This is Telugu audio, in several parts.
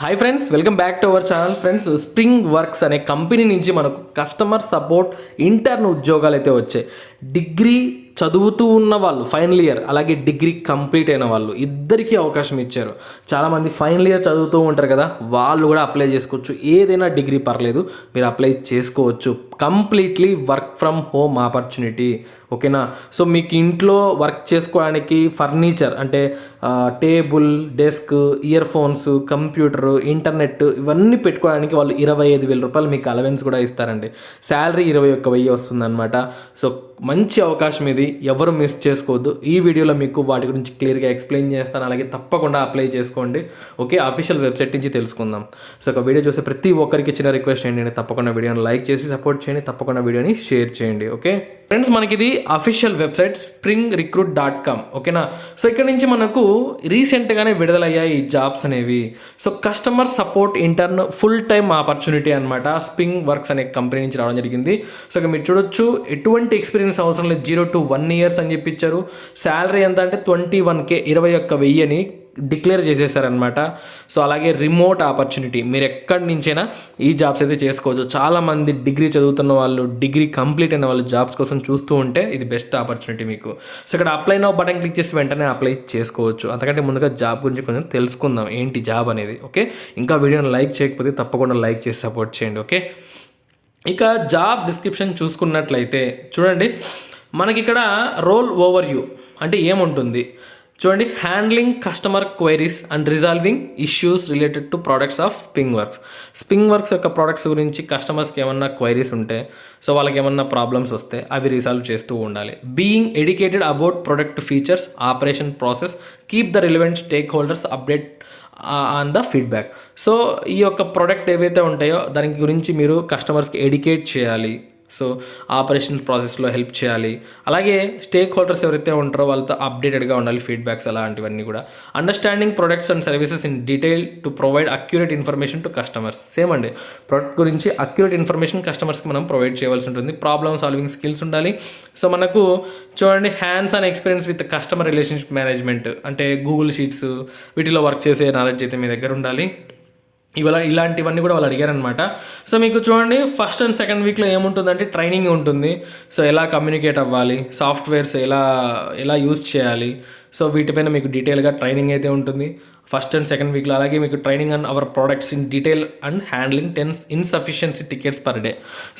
Hi friends, welcome back to our channel. Friends, spring works అనే కంపెనీ నుంచి మనకు కస్టమర్ సపోర్ట్ ఇంటర్న్ ఉద్యోగాలు అయితే వచ్చాయి. డిగ్రీ చదువుతూ ఉన్న వాళ్ళు ఫైనల్ ఇయర్, అలాగే డిగ్రీ కంప్లీట్ అయిన వాళ్ళు ఇద్దరికీ అవకాశం ఇచ్చారు. చాలామంది ఫైనల్ ఇయర్ చదువుతూ ఉంటారు కదా, వాళ్ళు కూడా అప్లై చేసుకోవచ్చు. ఏదైనా డిగ్రీ పర్లేదు, మీరు అప్లై చేసుకోవచ్చు. Completely work from home opportunity, ఓకేనా? సో మీకు ఇంట్లో వర్క్ చేసుకోవడానికి ఫర్నిచర్ అంటే table, desk, ear phones, computer, internet ఇవన్నీ పెట్టుకోవడానికి వాళ్ళు 25,000 రూపాయలు మీకు అలవెన్స్ కూడా ఇస్తారండి. శాలరీ 21,000 వస్తుందన్నమాట. సో మంచి అవకాశం ఇది, ఎవరు మిస్ చేసుకోవద్దు. ఈ వీడియోలో మీకు వాటి గురించి క్లియర్గా ఎక్స్ప్లెయిన్ చేస్తాను. అలాగే తప్పకుండా అప్లై చేసుకోండి, ఓకే? అఫీషియల్ వెబ్సైట్ నుంచి తెలుసుకుందాం. సో ఒక వీడియో చూసే ప్రతి ఒక్కరికి చిన్న రిక్వెస్ట్ ఏంటంటే తప్పకుండా వీడియోని లైక్ చేసి సపోర్ట్ చేయండి, తప్పకుండా వీడియోని షేర్ చేయండి, ఓకే ఫ్రెండ్స్? మనకి ఇది అఫీషియల్ వెబ్సైట్ springrecruit.com, ఓకేనా? సో ఇక్కడ నుంచి మనకు రీసెంట్గానే విడుదలయ్యాయి ఈ జాబ్స్ అనేవి. So customer support intern full time opportunity అనమాట. స్ప్రింగ్ వర్క్స్ అనే కంపెనీ నుంచి రావడం జరిగింది. సో ఇక మీరు చూడొచ్చు, ఎటువంటి ఎక్స్పీరియన్స్ అవసరం లేదు, 0 to 1 years అని చెప్పించారు. శాలరీ ఎంత అంటే 21K, 21,000 అని డిక్లేర్ చేసేసారనమాట. సో అలాగే రిమోట్ ఆపర్చునిటీ, మీరు ఎక్కడి నుంచైనా ఈ జాబ్స్ అయితే చేసుకోవచ్చు. చాలామంది డిగ్రీ చదువుతున్న వాళ్ళు, డిగ్రీ కంప్లీట్ అయిన వాళ్ళు జాబ్స్ కోసం చూస్తూ ఉంటే ఇది బెస్ట్ ఆపర్చునిటీ మీకు. సో ఇక్కడ అప్లై నౌ బటన్ క్లిక్ చేసి వెంటనే అప్లై చేసుకోవచ్చు. అంతకంటే ముందుగా జాబ్ గురించి కొంచెం తెలుసుకుందాం, ఏంటి జాబ్ అనేది, ఓకే? ఇంకా వీడియోని లైక్ చేయకపోతే తప్పకుండా లైక్ చేసి సపోర్ట్ చేయండి, ఓకే? ఇక జాబ్ డిస్క్రిప్షన్ చూసుకున్నట్లయితే చూడండి, మనకి ఇక్కడ రోల్ ఓవర్ వ్యూ అంటే ఏముంటుంది చూడండి. Handling customer queries and resolving issues related to products of spring works. Spring works యొక్క ప్రోడక్ట్స్ గురించి కస్టమర్స్కి ఏమన్నా క్వైరీస్ ఉంటే, సో వాళ్ళకి ఏమన్నా ప్రాబ్లమ్స్ వస్తే అవి రిజాల్వ్ చేస్తూ ఉండాలి. Being educated about product features, operation process, keep the relevant stake holders update on the feedback. So ఈ యొక్క ప్రోడక్ట్ ఏవైతే ఉంటాయో దాని గురించి మీరు కస్టమర్స్కి ఎడ్యుకేట్ చేయాలి. సో ఆపరేషన్ ప్రాసెస్లో హెల్ప్ చేయాలి. అలాగే స్టేక్ హోల్డర్స్ ఎవరైతే ఉంటారో వాళ్ళతో అప్డేటెడ్గా ఉండాలి, ఫీడ్బ్యాక్స్ అలాంటివన్నీ కూడా. Understanding products and services in detail to provide accurate information to customers. Same అండి, ప్రొడక్ట్ గురించి అక్యురేట్ ఇన్ఫర్మేషన్ కస్టమర్స్కి మనం ప్రొవైడ్ చేయవలసి ఉంటుంది. ప్రాబ్లమ్ సాల్వింగ్ స్కిల్స్ ఉండాలి. సో మనకు చూడండి, hands on experience with customer relationship management అంటే గూగుల్ షీట్స్ వీటిలో వర్క్ చేసే నాలెడ్జ్ అయితే మీ దగ్గర ఉండాలి. ఇలాంటివన్నీ కూడా వాళ్ళు అడిగారనమాట. సో మీకు చూడండి, ఫస్ట్ అండ్ సెకండ్ వీక్లో ఏముంటుందంటే ట్రైనింగ్ ఉంటుంది. సో ఎలా కమ్యూనికేట్ అవ్వాలి, సాఫ్ట్వేర్స్ ఎలా యూజ్ చేయాలి, సో వీటిపైన మీకు డీటెయిల్గా ట్రైనింగ్ అయితే ఉంటుంది ఫస్ట్ అండ్ సెకండ్ వీక్లో. అలాగే మీకు training and hour products in detail and handling 10 insufficiency tickets per day.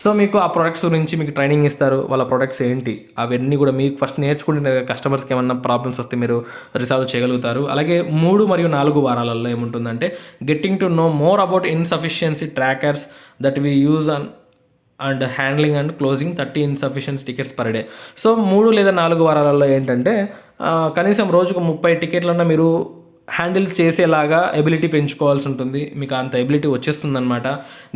So మీకు ఆ ప్రోడక్ట్స్ గురించి మీకు ట్రైనింగ్ ఇస్తారు, వాళ్ళ ప్రోడక్ట్స్ ఏంటి అవన్నీ కూడా మీకు ఫస్ట్ నేర్చుకుంటే కస్టమర్స్కి ఏమన్నా ప్రాబ్లమ్స్ వస్తే మీరు రిసాల్వ్ చేయగలుగుతారు. అలాగే 3 మరియు 4 వారాలలో ఏముంటుందంటే getting to know more about insufficiency trackers that we use and handling and closing 30 insufficiency tickets per day. So 3 లేదా 4 వారాలలో ఏంటంటే కనీసం రోజుకు 30 టికెట్లన్నా మీరు హ్యాండిల్ చేసేలాగా ఎబిలిటీ పెంచుకోవాల్సి ఉంటుంది. మీకు అంత ఎబిలిటీ వచ్చేస్తుందన్నమాట.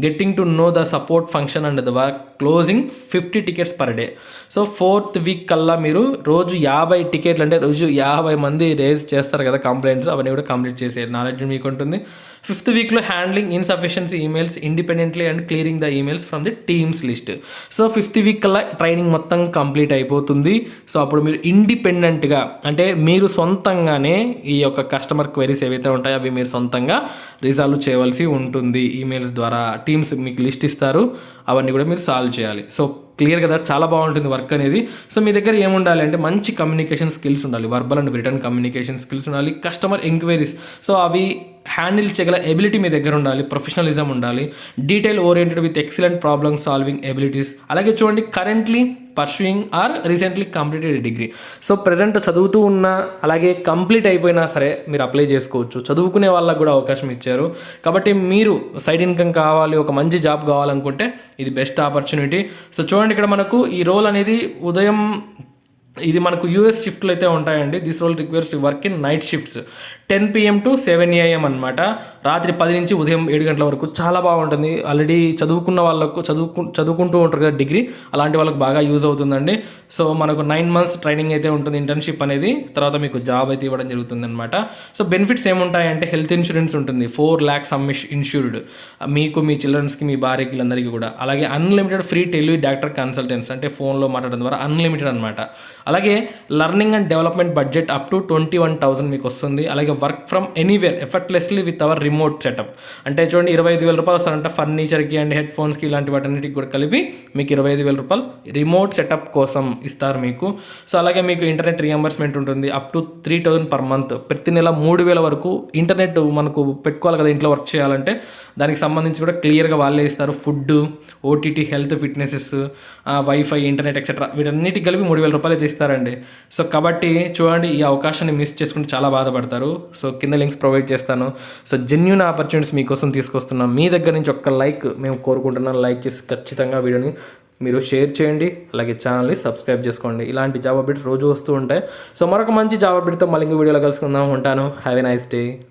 Getting to know the support function and the work, closing 50 tickets per day. So 4th week కల్లా మీరు రోజు 50 టికెట్లు అంటే రోజు 50 మంది రేజ్ చేస్తారు కదా కంప్లైంట్స్, అవన్నీ కూడా కంప్లీట్ చేసే నాలెడ్జ్ మీకు ఉంటుంది. 5th వీక్లో handling insufficiency emails independently and clearing the emails from the teams list. So 5th week కల్లా ట్రైనింగ్ మొత్తం కంప్లీట్ అయిపోతుంది. సో అప్పుడు మీరు ఇండిపెండెంట్గా అంటే మీరు సొంతంగానే ఈ యొక్క కస్టమర్ క్వైరీస్ ఏవైతే ఉంటాయో అవి మీరు సొంతంగా రిజాల్వ్ చేయవలసి ఉంటుంది. ఈమెయిల్స్ ద్వారా టీమ్స్ మీకు లిస్ట్ ఇస్తారు, అవన్నీ కూడా మీరు సాల్వ్ చేయాలి. సో క్లియర్ కదా, చాలా బాగుంటుంది వర్క్ అనేది. సో మీ దగ్గర ఏముండాలి అంటే మంచి కమ్యూనికేషన్ స్కిల్స్ ఉండాలి, verbal and return communication skills ఉండాలి. కస్టమర్ ఎంక్వైరీస్ సో అవి హ్యాండిల్ చేయగల ఎబిలిటీ మీ దగ్గర ఉండాలి. ప్రొఫెషనలిజం ఉండాలి. Detail oriented with excellent problem solving abilities. అలాగే చూడండి, currently pursuing or recently completed degree. So present చదువుతూ ఉన్నా అలాగే కంప్లీట్ అయిపోయినా సరే మీరు అప్లై చేసుకోవచ్చు. చదువుకునే వాళ్ళకు కూడా అవకాశం ఇచ్చారు. కాబట్టి మీరు సైడ్ ఇన్కమ్ కావాలి, ఒక మంచి జాబ్ కావాలనుకుంటే ఇది బెస్ట్ ఆపర్చునిటీ. సో చూడండి, ఇక్కడ మనకు ఈ రోల్ అనేది ఉదయం ఇది మనకు యూఎస్ షిఫ్ట్లు అయితే ఉంటాయండి. This role requires to work in night shifts 10 PM to 7 AM అనమాట. రాత్రి 10 నుంచి ఉదయం 7 గంటల వరకు. చాలా బాగుంటుంది. ఆల్రెడీ చదువుకున్న వాళ్ళకు చదువుకుంటూ ఉంటారు కదా డిగ్రీ, అలాంటి వాళ్ళకి బాగా యూజ్ అవుతుందండి. సో మనకు 9 months ట్రైనింగ్ అయితే ఉంటుంది, ఇంటర్న్షిప్ అనేది. తర్వాత మీకు జాబ్ అయితే ఇవ్వడం జరుగుతుంది అనమాట. సో బెనిఫిట్స్ ఏముంటాయంటే హెల్త్ ఇన్సూరెన్స్ ఉంటుంది, 4 lakhs ఇన్సూర్డ్ మీకు, మీ చిల్డ్రన్స్కి, మీ భార్యకి, వీళ్ళందరికీ కూడా. అలాగే unlimited free tele doctor consultants అంటే ఫోన్లో మాట్లాడడం ద్వారా అన్లిమిటెడ్ అనమాట. అలాగే learning and development budget up to 21,000 మీకు వస్తుంది. అలాగే అలాగే work from anywhere effortlessly with our remote setup. అంటే చూడండి 25,000 రూపాయలు వస్తారంట ఫర్నిచర్కి అండ్ హెడ్ ఫోన్స్కి ఇలాంటి వాటన్నిటికి కూడా కలిపి మీకు 25,000 రూపాయలు రిమోట్ సెటప్ కోసం ఇస్తారు మీకు. సో అలాగే మీకు ఇంటర్నెట్ రియంబర్స్మెంట్ ఉంటుంది అప్ టు 3,000 పర్ మంత్. ప్రతి నెల 3,000 వరకు ఇంటర్నెట్ మనకు పెట్టుకోవాలి కదా ఇంట్లో వర్క్ చేయాలంటే, దానికి సంబంధించి కూడా క్లియర్గా వాళ్ళే ఇస్తారు. Food, OTT, health, fitnesses, wifi, internet etcetera వీటన్నిటికి కలిపి 3,000 రూపాయలు అయితే ఇస్తారండి. సో కాబట్టి చూడండి, ఈ అవకాశాన్ని మిస్ చేసుకుంటే చాలా బాధపడతారు. సో కింద లింక్స్ ప్రొవైడ్ చేస్తాను. సో జెన్యూన్ ఆపర్చునిటీస్ మీకోసం తీసుకొస్తున్నాం. మీ దగ్గర నుంచి ఒక్క లైక్ మేము కోరుకుంటున్నాం. లైక్ చేసి ఖచ్చితంగా వీడియోని మీరు షేర్ చేయండి, అలాగే ఛానల్ని సబ్స్క్రైబ్ చేసుకోండి. ఇలాంటి జాబ్ అప్డేట్స్ రోజు వస్తూ ఉంటాయి. సో మరొక మంచి జాబ్ అప్డేట్తో మళ్ళీ ఇంకో వీడియోలో కలుసుకుందాం. ఉంటాను. Have a nice day.